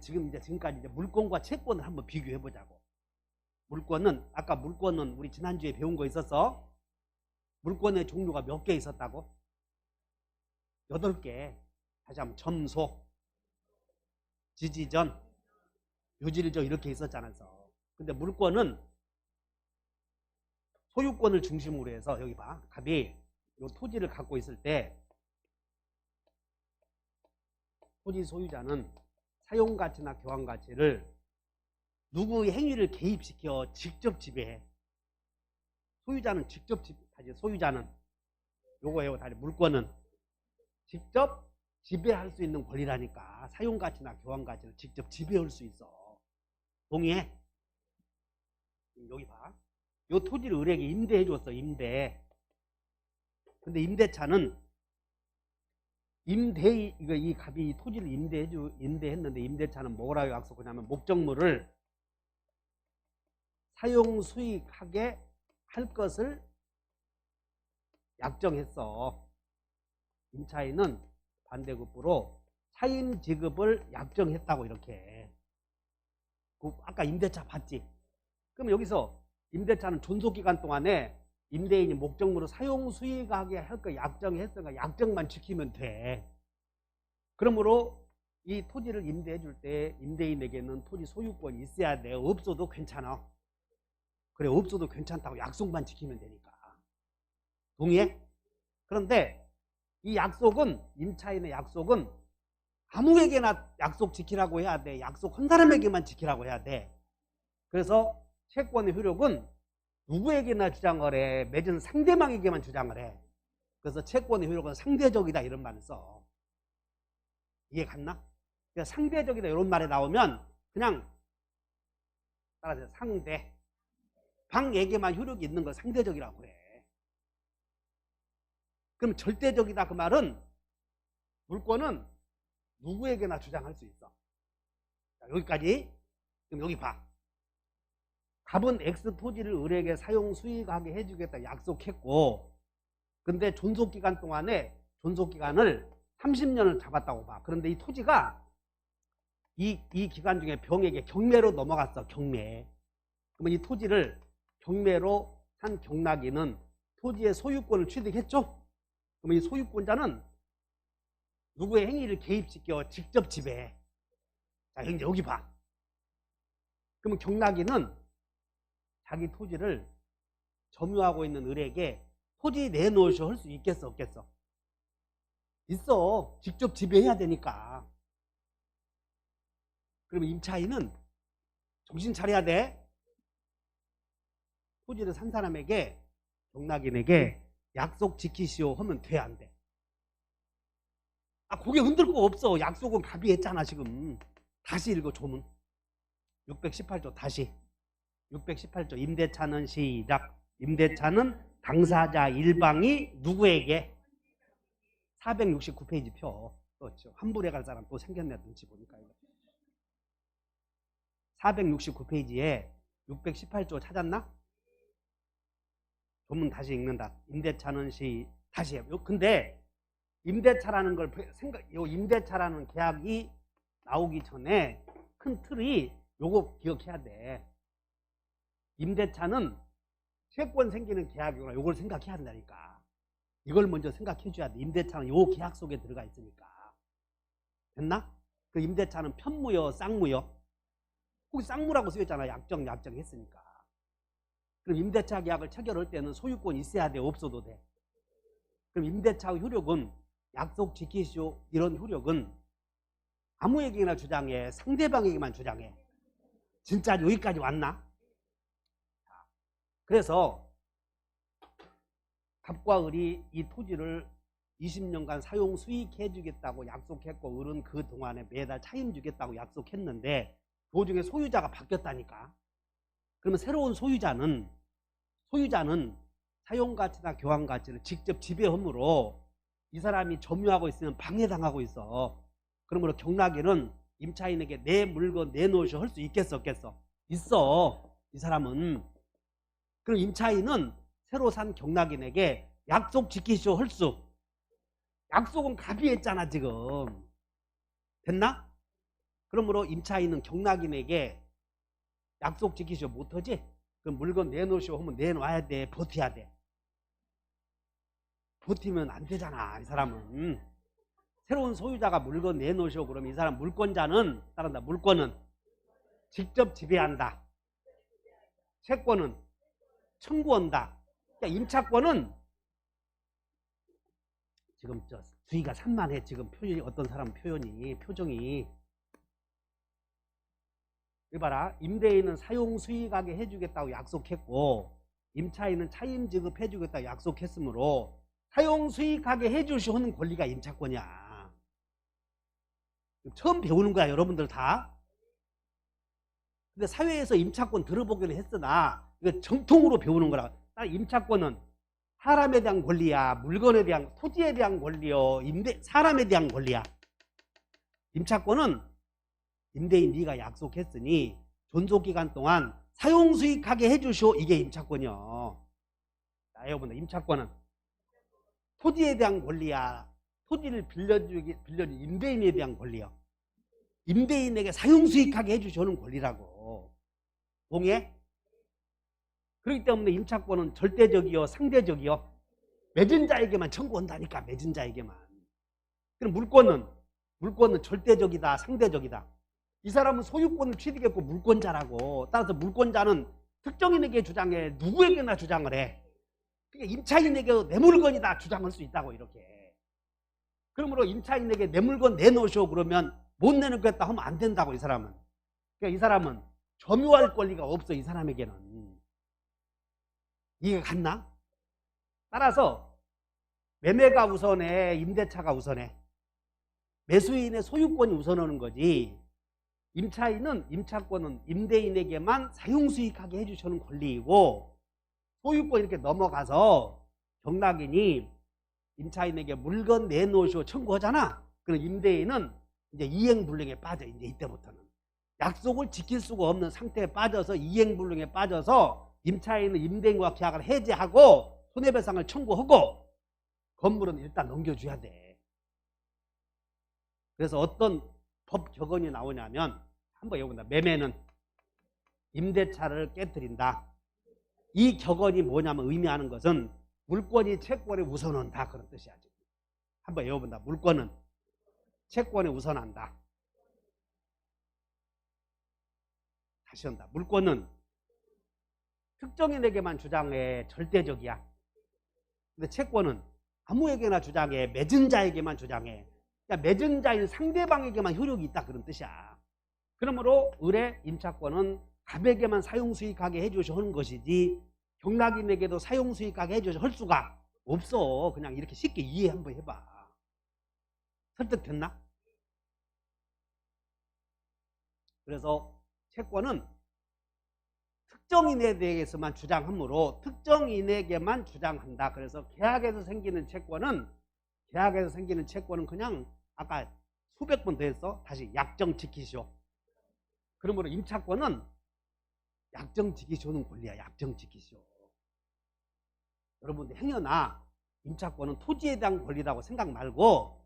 지금까지 이제 물권과 채권을 한번 비교해 보자고. 물권은 아까 물권은 우리 지난주에 배운 거 있었어. 물권의 종류가 몇 개 있었다고? 8개. 다시 한번 점소, 지지전, 유질적 이렇게 있었잖아요. 근데 물권은 소유권을 중심으로 해서 여기 봐. 갑이 이 토지를 갖고 있을 때 토지 소유자는 사용가치나 교환가치를 누구의 행위를 개입시켜 직접 지배해. 소유자는 직접 다시 소유자는 요거예요. 다시 물권은 직접 지배할 수 있는 권리라니까. 사용가치나 교환가치를 직접 지배할 수 있어. 동의해? 여기 봐. 요 토지를 을에게 임대해 줬어. 임대. 근데 임대차는 이 갑이 이 토지를 임대했는데 임대차는 뭐라고 약속하냐면 목적물을 사용 수익하게 할 것을 약정했어. 임차인은 반대급부로 차임 지급을 약정했다고 이렇게. 아까 임대차 봤지? 그럼 여기서 임대차는 존속기간 동안에 임대인이 목적물을 사용 수익하게 할 거 약정했으니까 약정만 지키면 돼. 그러므로 이 토지를 임대해 줄 때 임대인에게는 토지 소유권이 있어야 돼. 없어도 괜찮아. 그래, 없어도 괜찮다고 약속만 지키면 되니까. 동의해? 그런데 이 약속은, 임차인의 약속은 아무에게나 약속 지키라고 해야 돼. 약속한 사람에게만 지키라고 해야 돼. 그래서 채권의 효력은 누구에게나 주장을 해. 맺은 상대방에게만 주장을 해. 그래서 채권의 효력은 상대적이다 이런 말을 써. 이해 갔나? 그러니까 상대적이다 이런 말이 나오면 그냥 따라서 상대. 방에게만 효력이 있는 걸 상대적이라고 해. 그럼 절대적이다 그 말은 물권은 누구에게나 주장할 수 있어. 자, 여기까지. 그럼 여기 봐. 갑은 X 토지를 을에게 사용 수익하게 해주겠다 약속했고, 근데 존속기간 동안에 존속기간을 30년을 잡았다고 봐. 그런데 이 토지가 이 기간 중에 병에게 경매로 넘어갔어. 경매. 그러면 이 토지를 경매로 산 경락인은 토지의 소유권을 취득했죠. 그러면 이 소유권자는 누구의 행위를 개입시켜 직접 지배해. 자, 여기 봐. 그러면 경락인은 자기 토지를 점유하고 있는 을에게 토지 내놓으셔 할 수 있겠어 없겠어? 있어. 직접 지배해야 되니까. 그러면 임차인은 정신 차려야 돼. 토지를 산 사람에게, 경락인에게 약속 지키시오 하면 돼 안 돼? 아, 고개 흔들 거 없어. 약속은 갑이 했잖아 지금. 다시 읽어 조문. 618조 다시. 618조 임대차는 시작. 임대차는 당사자 일방이 누구에게? 469페이지 표. 그렇죠. 환불해 갈 사람 또 생겼네 눈치 보니까. 469페이지에 618조 찾았나? 조문 다시 읽는다. 임대차는 다시 해. 근데 임대차라는 걸 요 임대차라는 계약이 나오기 전에 큰 틀이 요거 기억해야 돼. 임대차는 채권 생기는 계약이구나. 요걸 생각해야 된다니까. 이걸 먼저 생각해 줘야 돼. 임대차는 요 계약 속에 들어가 있으니까. 됐나? 그 임대차는 편무요, 쌍무요? 거기 쌍무라고 쓰였잖아. 약정 했으니까. 그럼 임대차 계약을 체결할 때는 소유권이 있어야 돼? 없어도 돼? 그럼 임대차 효력은 약속 지키시오 이런 효력은 아무에게나 주장해? 상대방에게만 주장해? 진짜 여기까지 왔나? 그래서 갑과 을이 이 토지를 20년간 사용 수익해 주겠다고 약속했고 을은 그 동안에 매달 차임 주겠다고 약속했는데 도중에 소유자가 바뀌었다니까. 그러면 새로운 소유자는 사용가치나 교환가치를 직접 지배함으로 이 사람이 점유하고 있으면 방해당하고 있어. 그러므로 경락인은 임차인에게 내 물건 내놓으셔 할 수 있겠어 없겠어? 있어. 이 사람은. 그럼 임차인은 새로 산 경락인에게 약속 지키시오 할 수. 약속은 갑이 했잖아 지금. 됐나? 그러므로 임차인은 경락인에게 약속 지키시오 못하지? 그럼 물건 내놓으시오 하면 내놔야 돼. 버텨야 돼. 버티면 안 되잖아. 이 사람은. 새로운 소유자가 물건 내놓으시오 그러면 이 사람 물권자는 따른다. 물권은 직접 지배한다. 채권은 청구한다. 그러니까 임차권은 지금 저 주의가 산만해. 지금 표현이 어떤 사람 표정이 이봐라. 임대인은 사용 수익하게 해주겠다고 약속했고 임차인은 차임 지급해주겠다고 약속했으므로 사용 수익하게 해주시오는 권리가 임차권이야. 처음 배우는 거야 여러분들 다. 근데 사회에서 임차권 들어보기는 했으나 이거 정통으로 배우는 거라. 임차권은 사람에 대한 권리야. 물건에 대한 토지에 대한 권리요. 사람에 대한 권리야. 임차권은 임대인 네가 약속했으니 존속기간 동안 사용수익하게 해주시오. 이게 임차권이요. 자, 여러분들 임차권은 토지에 대한 권리야. 토지를 빌려준 임대인에 대한 권리요. 임대인에게 사용수익하게 해주시오는 권리라고. 동의해? 그렇기 때문에 임차권은 절대적이요 상대적이요 맺은 자에게만 청구한다니까. 맺은 자에게만. 그럼 물권은 절대적이다 상대적이다. 이 사람은 소유권을 취득했고 물권자라고. 따라서 물권자는 특정인에게 주장해. 누구에게나 주장을 해. 그러니까 임차인에게도 내 물건이다 주장할 수 있다고. 이렇게. 그러므로 임차인에게 내 물건 내놓으시오 그러면 못 내놓겠다 하면 안 된다고. 이 사람은. 그러니까 이 사람은 점유할 권리가 없어. 이 사람에게는. 이해가 갔나? 따라서 매매가 우선해 임대차가 우선해. 매수인의 소유권이 우선하는 거지. 임차권은 임대인에게만 사용수익하게 해주시는 권리이고 소유권 이렇게 넘어가서 경락인이 임차인에게 물건 내놓으시오 청구하잖아. 그럼 임대인은 이제 이행불능에 빠져. 이제 이때부터는 약속을 지킬 수가 없는 상태에 빠져서 이행불능에 빠져서 임차인은 임대인과 계약을 해지하고 손해배상을 청구하고 건물은 일단 넘겨줘야 돼. 그래서 어떤 법 격언이 나오냐면 한번 여기다. 매매는 임대차를 깨뜨린다. 이 격언이 뭐냐면 의미하는 것은 물권이 채권에 우선한다 그런 뜻이야. 한번 외워본다. 물권은 채권에 우선한다. 다시 한다. 물권은 특정인에게만 주장해. 절대적이야. 근데 채권은 아무에게나 주장해. 맺은 자에게만 주장해. 그러니까 맺은 자인 상대방에게만 효력이 있다 그런 뜻이야. 그러므로 의뢰 임차권은 갑에게만 사용수익하게 해주셔 하는 것이지 경락인에게도 사용수익하게 해주셔 할 수가 없어. 그냥 이렇게 쉽게 이해 한번 해봐. 설득됐나? 그래서 채권은 특정인에 대해서만 주장하므로 특정인에게만 주장한다. 그래서 계약에서 생기는 채권은 그냥 아까 수백 번 더 했어. 다시 약정 지키시오. 그러므로 임차권은 약정 지키시오는 권리야. 약정 지키시오. 여러분들 행여나 임차권은 토지에 대한 권리라고 생각 말고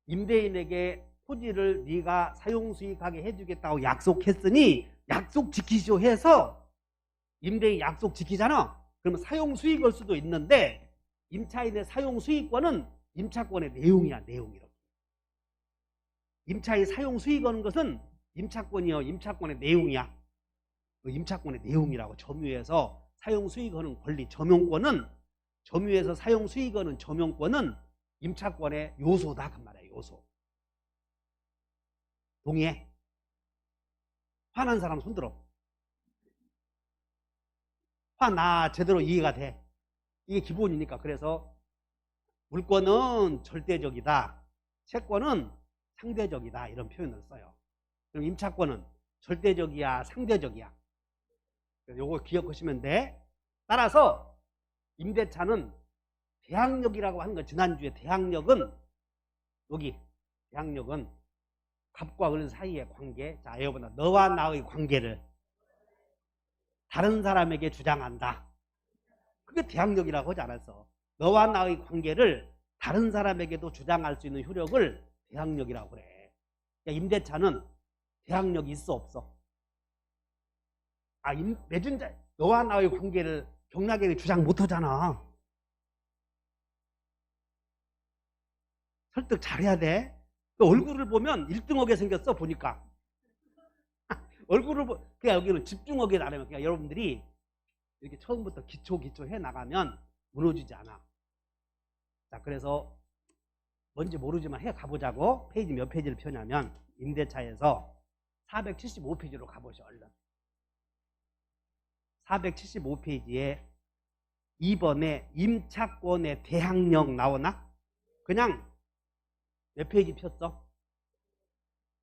임대인에게 토지를 네가 사용수익하게 해주겠다고 약속했으니 약속 지키시오 해서 임대인 약속 지키잖아. 그러면 사용수익일 수도 있는데 임차인의 사용수익권은 임차권의 내용이야. 내용. 이렇게. 임차인 사용수익하는 것은 임차권이요. 임차권의 내용이야. 임차권의 내용이라고. 점유해서 사용수익하는 권리. 점유해서 사용수익하는 점용권은 임차권의 요소다 그 말이야. 요소. 동의해? 화난 사람 손들어. 나 제대로 이해가 돼. 이게 기본이니까. 그래서 물권은 절대적이다. 채권은 상대적이다. 이런 표현을 써요. 그럼 임차권은 절대적이야. 상대적이야. 요거 기억하시면 돼. 따라서 임대차는 대항력이라고 하는 거. 지난주에 대항력은 여기 대항력은 갑과 을 사이의 관계. 자, 여러분 너와 나의 관계를 다른 사람에게 주장한다. 그게 대항력이라고 하지 않았어. 너와 나의 관계를 다른 사람에게도 주장할 수 있는 효력을 대항력이라고 그래. 그러니까 임대차는 대항력이 있어 없어? 맺은 자 너와 나의 관계를 경락에게 주장 못하잖아. 설득 잘해야 돼. 또 얼굴을 보면 1등하게 생겼어 보니까. 얼굴을 그냥 여기는 집중하게 나르면 그냥 여러분들이 이렇게 처음부터 기초 해 나가면 무너지지 않아. 자, 그래서 뭔지 모르지만 해 가보자고. 페이지 몇 페이지를 펴냐면 임대차에서 475페이지로 가보죠. 얼른. 475페이지에 2번에 임차권의 대항력 나오나? 그냥 몇 페이지 폈어?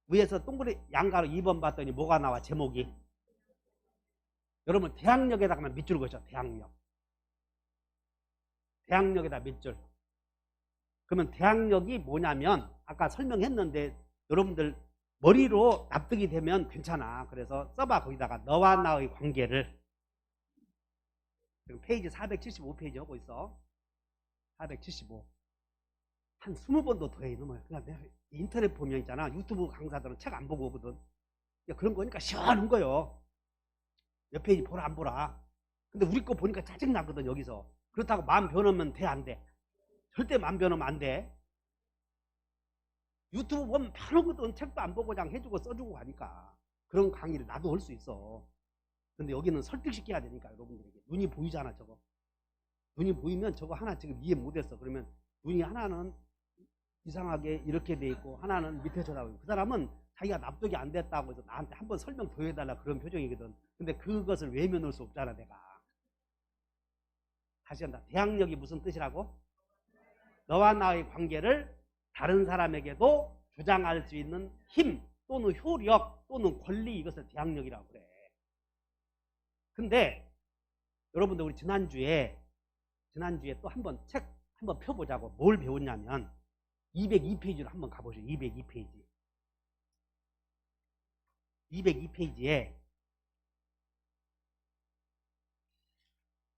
위에서 동그리 양가로 2번 봤더니 뭐가 나와? 제목이. 여러분 대항력에다가만 밑줄 그죠? 대항력. 대항력에다 밑줄. 그러면 대항력이 뭐냐면 아까 설명했는데 여러분들 머리로 납득이 되면 괜찮아. 그래서 써봐. 거기다가 너와 나의 관계를. 지금 페이지 475페이지 하고 있어. 475. 한 20번도 더 해. 이놈을. 그냥 내가 인터넷 보면 있잖아. 유튜브 강사들은 책 안 보고 오거든. 그런 거니까 시원한 거요. 몇 페이지 보라 안 보라. 근데 우리 거 보니까 짜증나거든 여기서. 그렇다고 마음 변하면 돼 안 돼? 절대 마음 변하면 안 돼. 유튜브 보면 편하거든. 책도 안 보고 그냥 해주고 써주고 가니까. 그런 강의를 나도 할 수 있어. 근데 여기는 설득시켜야 되니까 여러분들에게. 눈이 보이잖아 저거. 눈이 보이면 저거 하나 지금 이해 못했어. 그러면 눈이 하나는 이상하게 이렇게 돼 있고 하나는 밑에 쳐다보고 그 사람은 자기가 납득이 안 됐다고 해서 나한테 한번 설명 더 해달라 그런 표정이거든. 근데 그것을 외면할 수 없잖아 내가. 다시 한다. 대항력이 무슨 뜻이라고? 너와 나의 관계를 다른 사람에게도 주장할 수 있는 힘 또는 효력 또는 권리, 이것을 대항력이라고 그래. 근데 여러분들 우리 지난주에 또 한번 책 한번 펴보자고. 뭘 배웠냐면 202페이지로 한번 가보죠. 202페이지. 202페이지에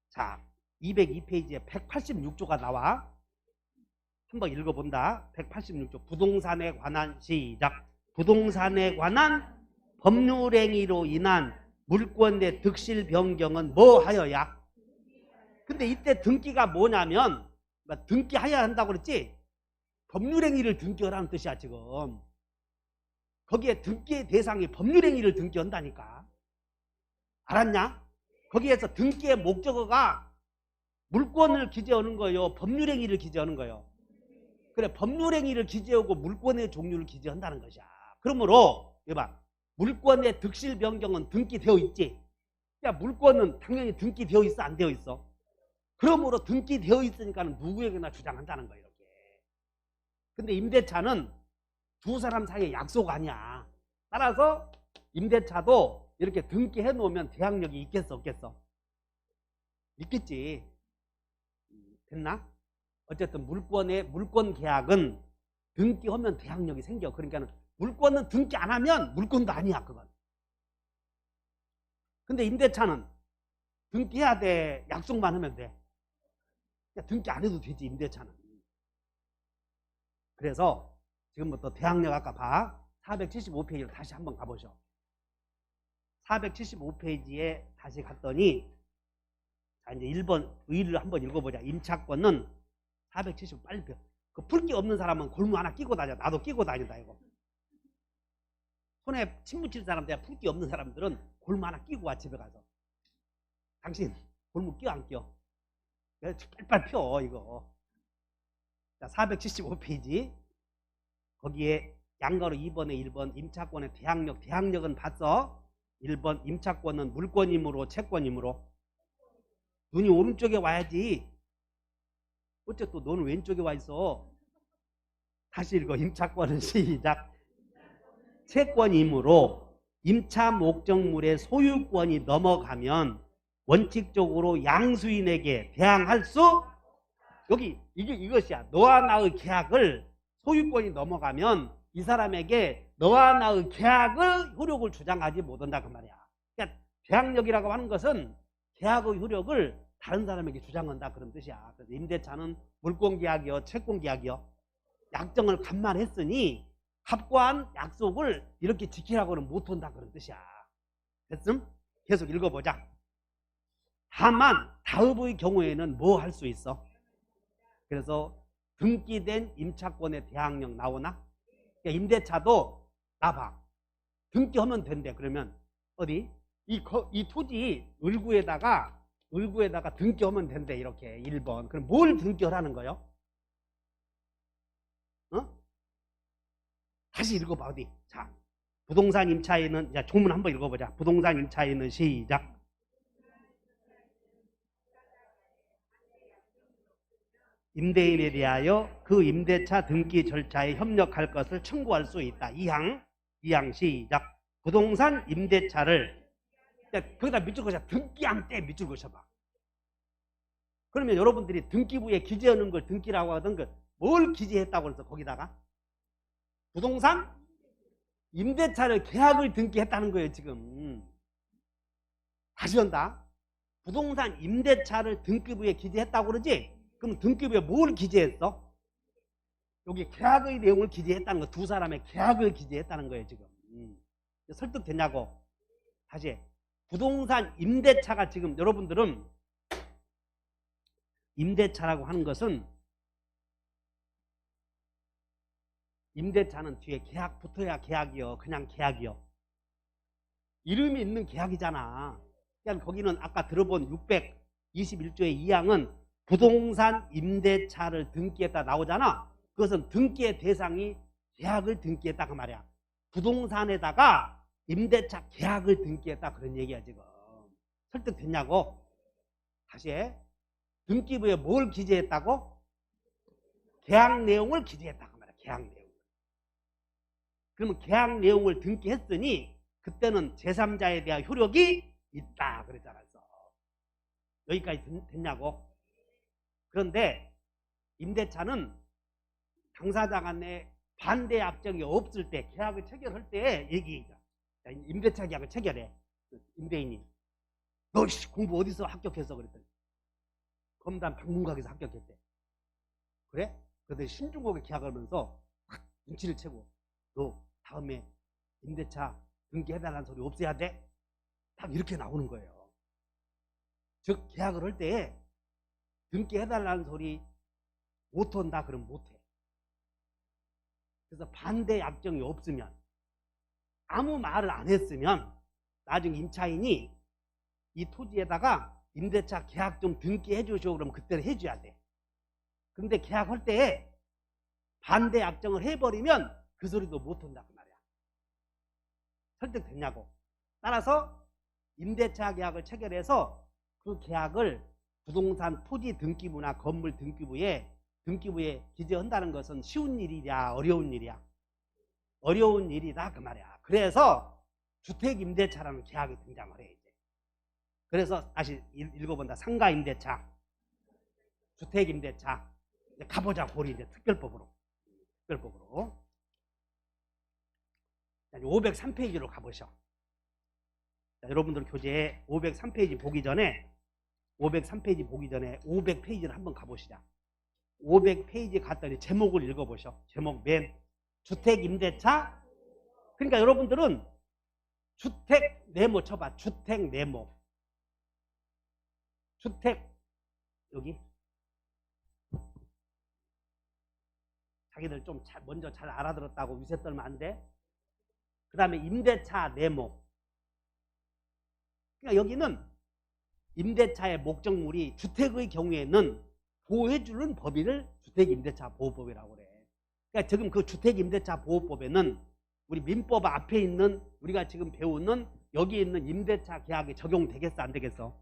자 202페이지에 186조가 나와. 한번 읽어본다. 186조 부동산에 관한 시작. 부동산에 관한 법률행위로 인한 물권의 득실 변경은 뭐 하여야? 근데 이때 등기가 뭐냐면 등기하여야 한다고 그랬지? 법률행위를 등기하라는 뜻이야 지금. 거기에 등기의 대상이 법률행위를 등기한다니까. 알았냐? 거기에서 등기의 목적어가 물권을 기재하는 거예요? 법률행위를 기재하는 거예요? 그래, 법률행위를 기재하고 물권의 종류를 기재한다는 것이야. 그러므로 이봐, 물권의 득실 변경은 등기되어 있지. 야, 물권은 당연히 등기되어 있어 안 되어 있어? 그러므로 등기되어 있으니까 누구에게나 주장한다는 거예요. 이렇게. 근데 임대차는 두 사람 사이의 약속 아니야. 따라서 임대차도 이렇게 등기해 놓으면 대항력이 있겠어 없겠어? 있겠지. 됐나? 어쨌든 물권 계약은 등기하면 대항력이 생겨. 그러니까 물권은 등기 안 하면 물권도 아니야 그건. 근데 임대차는 등기해야 돼? 약속만 하면 돼? 등기 안 해도 되지 임대차는. 그래서 지금부터 대항력 아까 봐. 475페이지로 다시 한번 가보죠. 475페이지에 다시 갔더니 자 이제 1번 의의를 한번 읽어보자. 임차권은 475 빨리 펴. 그 풀기 없는 사람은 골무 하나 끼고 다녀. 나도 끼고 다닌다 이거. 손에 침 묻힐 사람, 내가 풀기 없는 사람들은 골무 하나 끼고 와 집에 가서. 당신 골무 끼어 안 끼어? 빨리빨리 펴 이거. 자 475페이지 거기에 양가로 2번에 1번 임차권의 대항력은 봤어? 1번 임차권은 물권이므로 채권이므로. 눈이 오른쪽에 와야지. 어째 또 너는 왼쪽에 와 있어? 다시 읽어. 임차권은 시작. 채권이므로 임차 목적물의 소유권이 넘어가면 원칙적으로 양수인에게 대항할 수. 여기 이것이야. 너와 나의 계약을 소유권이 넘어가면 이 사람에게 너와 나의 계약의 효력을 주장하지 못한다 그 말이야. 그러니까 계약력이라고 하는 것은 계약의 효력을 다른 사람에게 주장한다 그런 뜻이야. 그래서 임대차는 물권계약이요 채권계약이요? 약정을 간만했으니 합과한 약속을 이렇게 지키라고는 못한다 그런 뜻이야. 됐음? 계속 읽어보자. 다만 다음의 경우에는 뭐 할 수 있어? 그래서 등기된 임차권의 대항력 나오나? 그러니까 임대차도 나봐. 등기하면 된대. 그러면 어디? 이 토지 을구에다가 등기하면 된대. 이렇게 1번. 그럼 뭘 등기하라는 거요? 어? 다시 읽어봐. 어디? 자, 부동산 임차인은, 자, 조문 한번 읽어보자. 부동산 임차인은 시작. 임대인에 대하여 그 임대차 등기 절차에 협력할 것을 청구할 수 있다. 2항 시작. 부동산 임대차를, 거기다 밑줄 그셔. 등기한 때 밑줄 그셔봐. 그러면 여러분들이 등기부에 기재하는 걸 등기라고 하던 뭘 기재했다고 해서 거기다가 부동산 임대차를 계약을 등기했다는 거예요. 지금 다시 한다. 부동산 임대차를 등기부에 기재했다고 그러지? 그럼 등기부에 뭘 기재했어? 여기 계약의 내용을 기재했다는 거. 두 사람의 계약을 기재했다는 거예요. 지금 설득됐냐고. 다시 부동산 임대차가 지금 여러분들은 임대차라고 하는 것은 임대차는 뒤에 계약 붙어야 계약이요. 그냥 계약이요. 이름이 있는 계약이잖아. 그러니까 거기는 아까 들어본 621조의 2항은 부동산 임대차를 등기했다 나오잖아. 그것은 등기의 대상이 계약을 등기했다 그 말이야. 부동산에다가 임대차 계약을 등기했다 그런 얘기야 지금. 설득됐냐고. 다시 해. 등기부에 뭘 기재했다고? 계약 내용을 기재했다 그 말이야. 계약 내용. 그러면 계약 내용을 등기했으니 그때는 제3자에 대한 효력이 있다 그랬잖아. 여기까지 됐냐고. 그런데 임대차는 당사자 간에 반대 약정이 없을 때 계약을 체결할 때 얘기하자. 임대차 계약을 체결해. 임대인이 너 공부 어디서 합격했어? 그랬더니 검단 방문각에서 합격했대. 그래? 그런데 신중하게 계약을 하면서 눈치를 채고 너 다음에 임대차 등기해달라는 소리 없애야 돼? 딱 이렇게 나오는 거예요. 즉 계약을 할 때 등기해달라는 소리 못한다 그러면 못해. 그래서 반대 약정이 없으면 아무 말을 안 했으면 나중에 임차인이 이 토지에다가 임대차 계약 좀 등기해 주시오 그러면 그때는 해줘야 돼. 그런데 계약할 때 반대 약정을 해버리면 그 소리도 못한다 그 말이야. 설득됐냐고. 따라서 임대차 계약을 체결해서 그 계약을 부동산 토지 등기부나 건물 등기부에 기재한다는 것은 쉬운 일이냐 어려운 일이야? 어려운 일이다 그 말이야. 그래서 주택임대차라는 계약이 등장을 해 이제. 그래서 다시 읽어본다. 상가임대차, 주택임대차. 이제 가보자 고리 이제 특별법으로. 503페이지로 가보셔. 자, 여러분들 교재에 503페이지 보기 전에 500페이지를 한번 가보시자. 500페이지 갔더니 제목을 읽어보셔. 제목 맨 주택임대차. 그러니까 여러분들은 주택 네모 쳐봐. 주택 네모. 주택 여기 자기들 좀 먼저 잘 알아들었다고 위세 떨면 안 돼. 그 다음에 임대차 네모. 그러니까 여기는 임대차의 목적물이 주택의 경우에는 보호해주는 법의를 주택임대차 보호법이라고 그래. 그러니까 지금 그 주택임대차 보호법에는 우리 민법 앞에 있는 우리가 지금 배우는 여기 있는 임대차 계약이 적용되겠어 안 되겠어?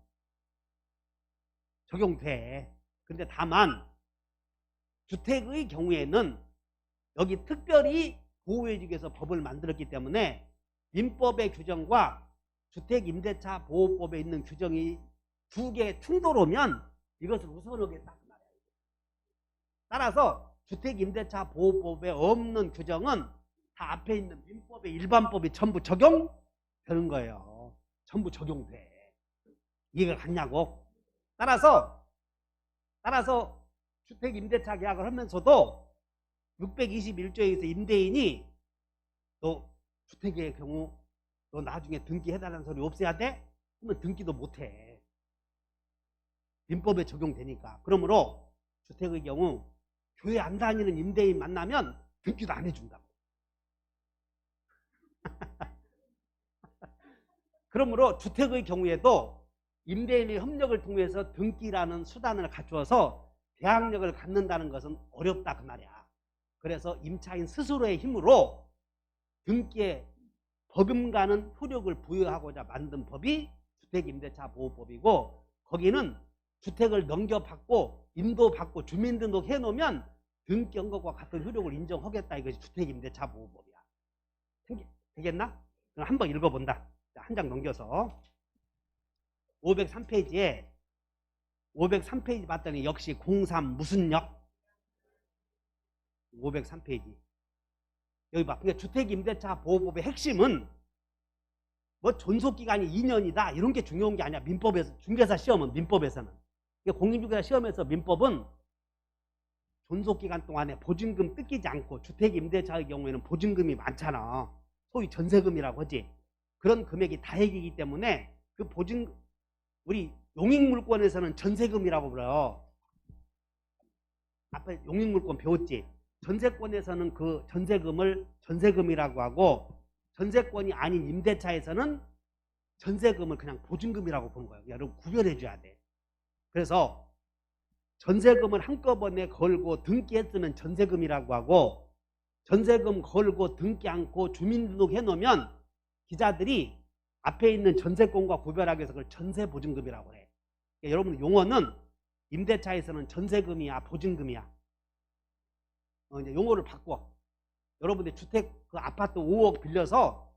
적용돼. 근데 다만 주택의 경우에는 여기 특별히 보호해주기 위해서 법을 만들었기 때문에 민법의 규정과 주택임대차 보호법에 있는 규정이 두 개 충돌하면 이것을 우선하겠다 그 말이야. 따라서 주택임대차 보호법에 없는 규정은 다 앞에 있는 민법의 일반법이 전부 적용되는 거예요. 전부 적용돼. 이해가 갔냐고. 따라서 주택임대차 계약을 하면서도 621조에서 임대인이 너 주택의 경우 너 나중에 등기해달라는 소리 없애야 돼? 그러면 등기도 못해. 민법에 적용되니까. 그러므로 주택의 경우 교회 안 다니는 임대인 만나면 등기도 안 해준다고. 그러므로 주택의 경우에도 임대인의 협력을 통해서 등기라는 수단을 갖추어서 대항력을 갖는다는 것은 어렵다 그 말이야. 그래서 임차인 스스로의 힘으로 등기에 버금가는 효력을 부여하고자 만든 법이 주택임대차보호법이고, 거기는 주택을 넘겨받고 인도받고 주민등록 해놓으면 등기한 것과 같은 효력을 인정하겠다. 이것이 주택임대차보호법이야. 되겠나? 그럼 한번 읽어본다. 한 장 넘겨서 503페이지에 503페이지 봤더니 역시 03 무슨 역? 503페이지 여기 봐. 그러니까 주택임대차보호법의 핵심은 뭐 존속기간이 2년이다 이런 게 중요한 게 아니야. 민법에서 중개사 시험은 민법에서는. 그러니까 공인중개사 시험에서 민법은 존속기간 동안에 보증금 뜯기지 않고, 주택임대차의 경우에는 보증금이 많잖아. 소위 전세금이라고 하지. 그런 금액이 다액이기 때문에 그 보증, 우리 용익물권에서는 전세금이라고 불러요. 앞에 용익물권 배웠지. 전세권에서는 그 전세금을 전세금이라고 하고, 전세권이 아닌 임대차에서는 전세금을 그냥 보증금이라고 본 거예요. 여러분 구별해 줘야 돼. 그래서 전세금을 한꺼번에 걸고 등기했으면 전세금이라고 하고, 전세금 걸고 등기 않고 주민등록 해놓으면 기자들이 앞에 있는 전세권과 구별하기 위해서 그걸 전세보증금이라고 해. 그러니까 여러분 용어는 임대차에서는 전세금이야 보증금이야. 이제 용어를 바꿔. 여러분들 주택 그 아파트 5억 빌려서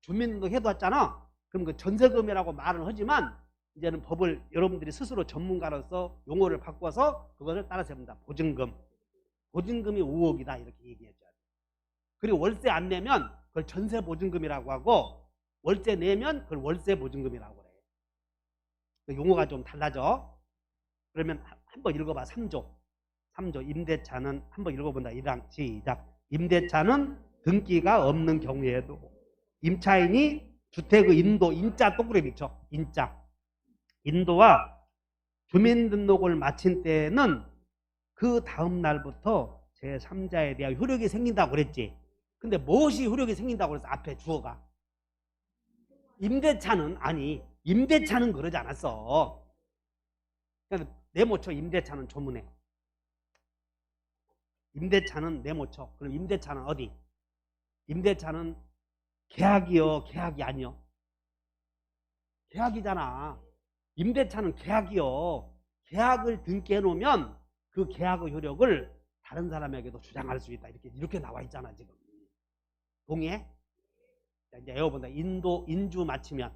주민등록 해뒀잖아. 그럼 그 전세금이라고 말은 하지만 이제는 법을 여러분들이 스스로 전문가로서 용어를 바꿔서 그것을 따라서 해본다. 보증금. 보증금이 5억이다 이렇게 얘기해줘야 돼. 그리고 월세 안 내면 그걸 전세보증금이라고 하고, 월세 내면 그걸 월세보증금이라고 그래. 용어가 좀 달라져. 그러면 한번 읽어봐. 3조. 3조 임대차는 한번 읽어본다. 1랑 시작. 임대차는 등기가 없는 경우에도 임차인이 주택의 인도, 인자 동그라미 쳐. 인도와 주민등록을 마친 때에는 그 다음 날부터 제3자에 대한 효력이 생긴다고 그랬지. 근데 무엇이 효력이 생긴다고 그래서 앞에 주어가 임대차는 아니, 임대차는 그러지 않았어. 그러니까 네모쳐. 임대차는 조문에. 임대차는 네모쳐. 그럼 임대차는 어디? 임대차는 계약이요 계약이 아니요? 계약이잖아. 임대차는 계약이요. 계약을 등기해 놓으면 그 계약의 효력을 다른 사람에게도 주장할 수 있다. 이렇게 나와 있잖아 지금. 동의해? 자, 이제 외워본다. 인주 마치면,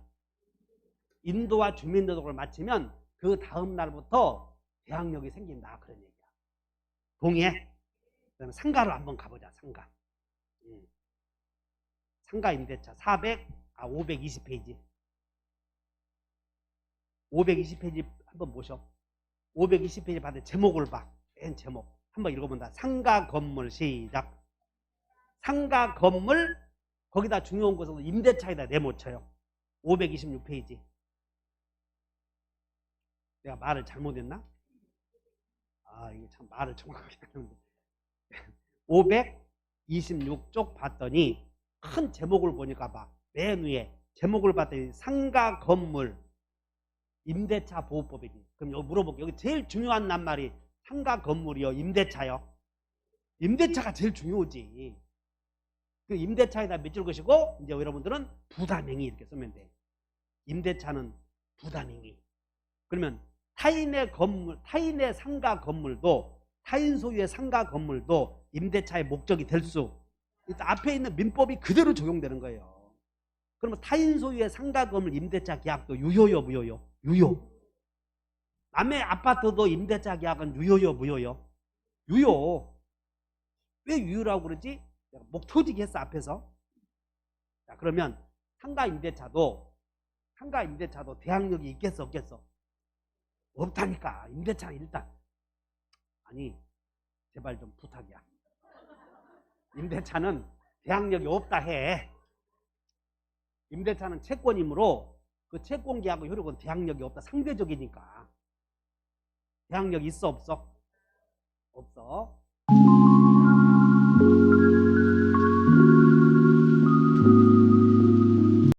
인도와 주민등록을 마치면 그 다음 날부터 계약력이 생긴다. 그런 얘기야. 동의해? 그다음에 상가로 한번 가보자. 상가. 상가 임대차 520페이지. 520페이지 한번 보셔. 520페이지 받은 제목을 봐. 맨 제목. 한번 읽어본다. 상가 건물 시작. 상가 건물, 거기다 중요한 것은 임대차에다 네모쳐요. 526페이지. 내가 말을 잘못했나? 이게 참 말을 정확하게 하는데. 526쪽 봤더니 큰 제목을 보니까 봐. 맨 위에 제목을 봤더니 상가 건물 임대차 보호법이지. 그럼 여기 물어볼게. 여기 제일 중요한 낱말이 상가 건물이요 임대차요? 임대차가 제일 중요하지. 그 임대차에다 밑줄 것이고, 이제 여러분들은 부담행위 이렇게 쓰면 돼. 임대차는 부담행위. 그러면 타인의 건물, 타인의 상가 건물도, 타인 소유의 상가 건물도 임대차의 목적이 될 수, 앞에 있는 민법이 그대로 적용되는 거예요. 그러면 타인 소유의 상가 건물 임대차 계약도 유효요 무효요? 유효. 남의 아파트도 임대차 계약은 유효요 무효요? 유효. 왜 유효라고 그러지? 내가 목 터지게 했어 앞에서. 자, 그러면 상가 임대차도 대항력이 있겠어 없겠어? 없다니까. 임대차는 일단, 아니 제발 좀 부탁이야. 임대차는 대항력이 없다 해. 임대차는 채권이므로 그 채권계약의 효력은 대항력이 없다. 상대적이니까. 대항력 있어 없어? 없어.